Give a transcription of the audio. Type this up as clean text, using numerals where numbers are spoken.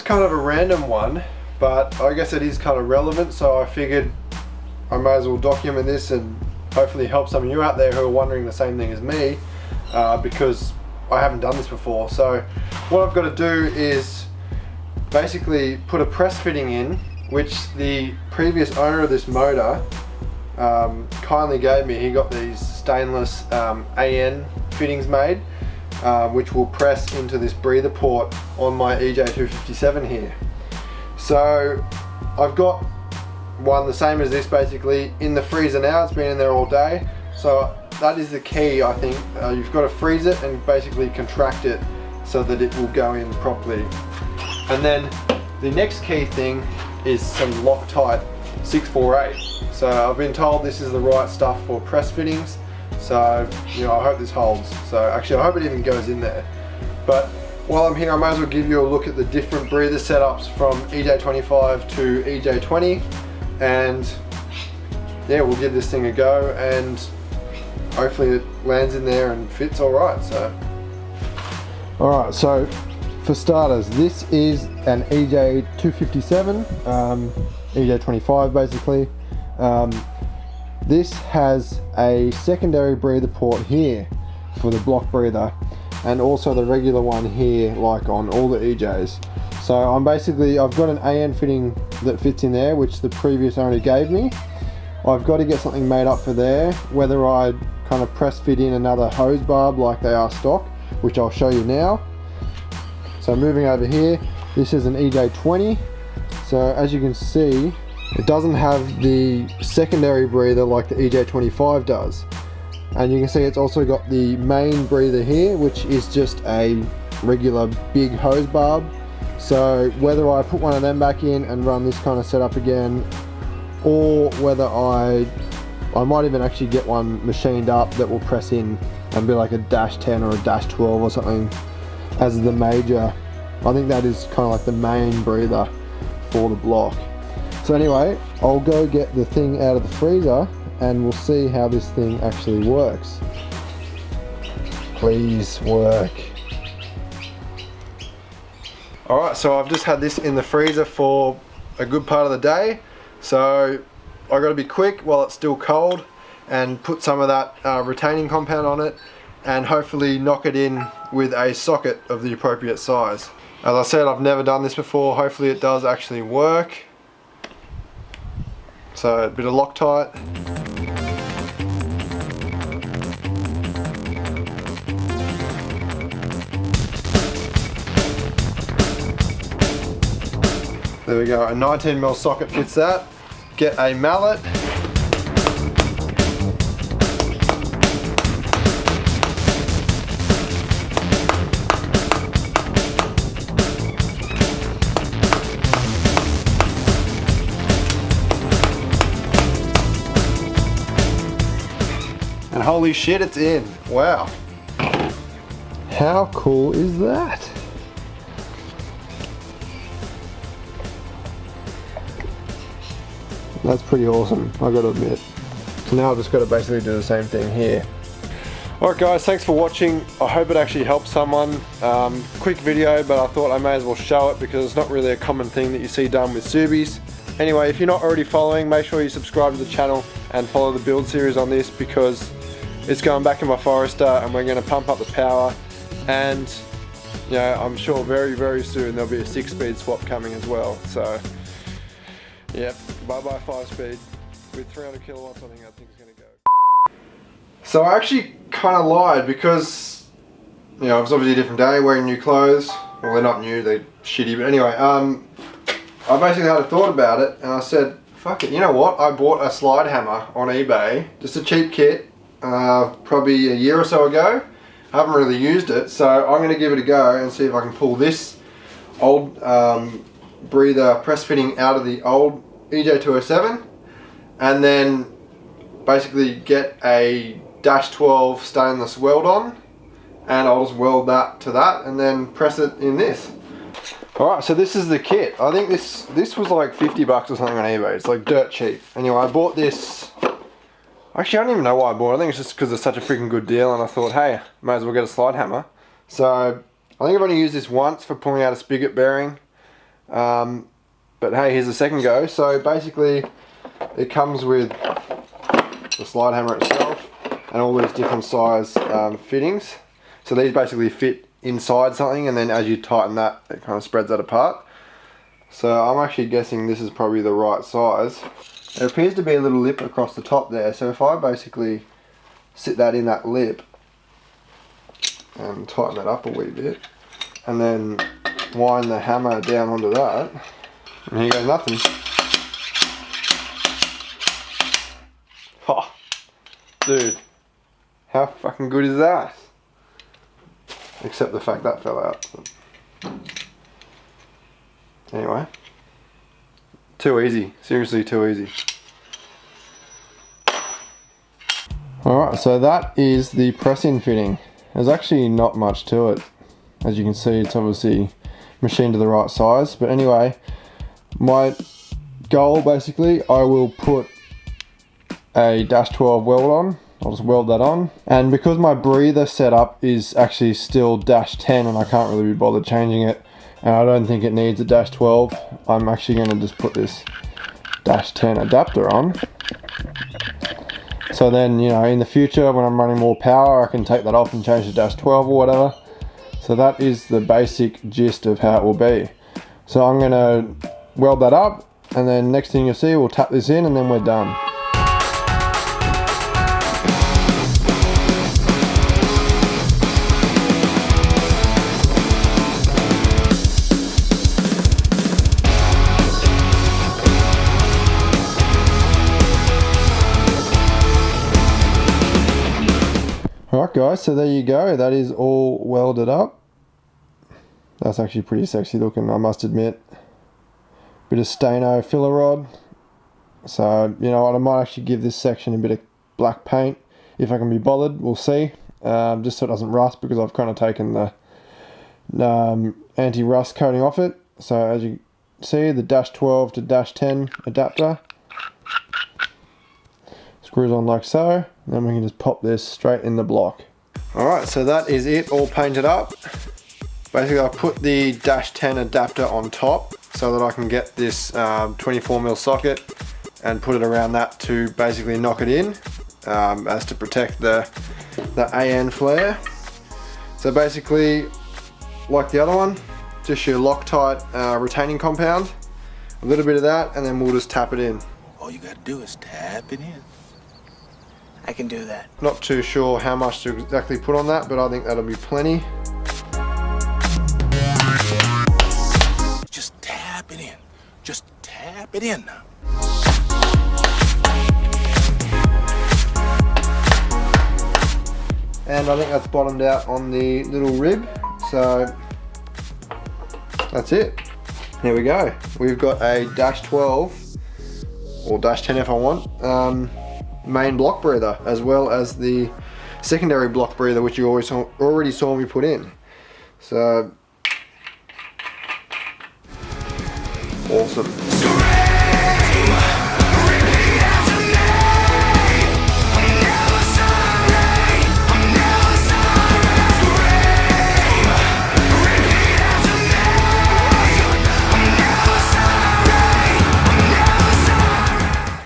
is kind of a random one, but I guess it is kind of relevant, so I figured I might as well document this and hopefully help some of you out there who are wondering the same thing as me, because I haven't done this before. So what I've got to do is basically put a press fitting in, which the previous owner of this motor kindly gave me. He got these stainless AN fittings made, which will press into this breather port on my EJ257 here. So I've got one the same as this basically in the freezer now. It's been in there all day, so that is the key, I think. You've got to freeze it and basically contract it so that it will go in properly. And then the next key thing is some Loctite 648. So I've been told this is the right stuff for press fittings, so you know, I hope this holds. So actually I hope it even goes in there. But while I'm here, I might as well give you a look at the different breather setups from EJ25 to EJ20, and yeah, we'll give this thing a go and hopefully it lands in there and fits all right. So alright, so for starters, this is an EJ257, EJ25 basically. This has a secondary breather port here for the block breather, and also the regular one here, like on all the EJs. So I've got an AN fitting that fits in there, which the previous owner gave me. I've got to get something made up for there, whether I kind of press fit in another hose barb like they are stock, which I'll show you now. So moving over here, this is an EJ20. So as you can see, it doesn't have the secondary breather like the EJ25 does. And you can see it's also got the main breather here, which is just a regular big hose barb. So whether I put one of them back in and run this kind of setup again, or whether I might even actually get one machined up that will press in and be like a -10 or a -12 or something as the major. I think that is kind of like the main breather for the block. So anyway, I'll go get the thing out of the freezer and we'll see how this thing actually works. Please work. Alright, so I've just had this in the freezer for a good part of the day, so I got to be quick while it's still cold and put some of that retaining compound on it and hopefully knock it in with a socket of the appropriate size. As I said, I've never done this before. Hopefully it does actually work. So a bit of Loctite. There we go, a 19mm socket fits that. Get a mallet. And holy shit, it's in. Wow. How cool is that? That's pretty awesome, I gotta admit. So now I've just got to basically do the same thing here. Alright guys, thanks for watching. I hope it actually helped someone. Quick video, but I thought I may as well show it because it's not really a common thing that you see done with Subis. Anyway, if you're not already following, make sure you subscribe to the channel and follow the build series on this, because it's going back in my Forester and we're going to pump up the power, and you know, I'm sure very, very soon there'll be a 6-speed swap coming as well. So yep, bye bye 5-speed. With 300 kilowatts, I think that thing's going to go. So I actually kind of lied, because you know, it was obviously a different day, wearing new clothes. Well, they're not new, they're shitty, but anyway, I basically had a thought about it and I said, fuck it, you know what, I bought a slide hammer on eBay, just a cheap kit, probably a year or so ago. I haven't really used it, so I'm going to give it a go and see if I can pull this old breather press fitting out of the old EJ207, and then basically get a -12 stainless weld on, and I'll just weld that to that and then press it in this. Alright, so this is the kit. I think this was like 50 bucks or something on eBay. It's like dirt cheap. Anyway, I bought this. Actually, I don't even know why I bought it. I think it's just because it's such a freaking good deal, and I thought, hey, might as well get a slide hammer. So I think I've only used this once for pulling out a spigot bearing. But hey, here's the second go. So basically it comes with the slide hammer itself and all these different size fittings. So these basically fit inside something, and then as you tighten that, it kind of spreads that apart. So I'm actually guessing this is probably the right size. There appears to be a little lip across the top there, so if I basically sit that in that lip and tighten that up a wee bit, and then wind the hammer down onto that, and here goes nothing. Oh, dude, how fucking good is that? Except the fact that fell out. Anyway, too easy, seriously too easy. Alright, so that is the press-in fitting. There's actually not much to it. As you can see, it's obviously machined to the right size. But anyway, my goal basically, I will put a -12 weld on. I'll just weld that on. And because my breather setup is actually still -10 and I can't really be bothered changing it, and I don't think it needs a -12, I'm actually going to just put this -10 adapter on. So then, you know, in the future when I'm running more power, I can take that off and change to -12 or whatever. So that is the basic gist of how it will be. So I'm going to weld that up, and then next thing you'll see, we'll tap this in and then we're done. Alright guys, so there you go, that is all welded up. That's actually pretty sexy looking, I must admit. Bit of Stano filler rod. So, you know what, I might actually give this section a bit of black paint, if I can be bothered, we'll see. Just so it doesn't rust, because I've kind of taken the anti-rust coating off it. So as you see, the -12 to -10 adapter screws on like so. Then we can just pop this straight in the block. Alright, so that is it, all painted up. Basically I put the -10 adapter on top so that I can get this 24mm socket and put it around that to basically knock it in, as to protect the AN flare. So basically, like the other one, just your Loctite retaining compound, a little bit of that, and then we'll just tap it in. All you gotta do is tap it in. I can do that. Not too sure how much to exactly put on that, but I think that'll be plenty. Just tap it in. Just tap it in now. And I think that's bottomed out on the little rib, so that's it. There we go. We've got a -12 or -10 if I want. Main block breather, as well as the secondary block breather, which you already saw me put in. So awesome.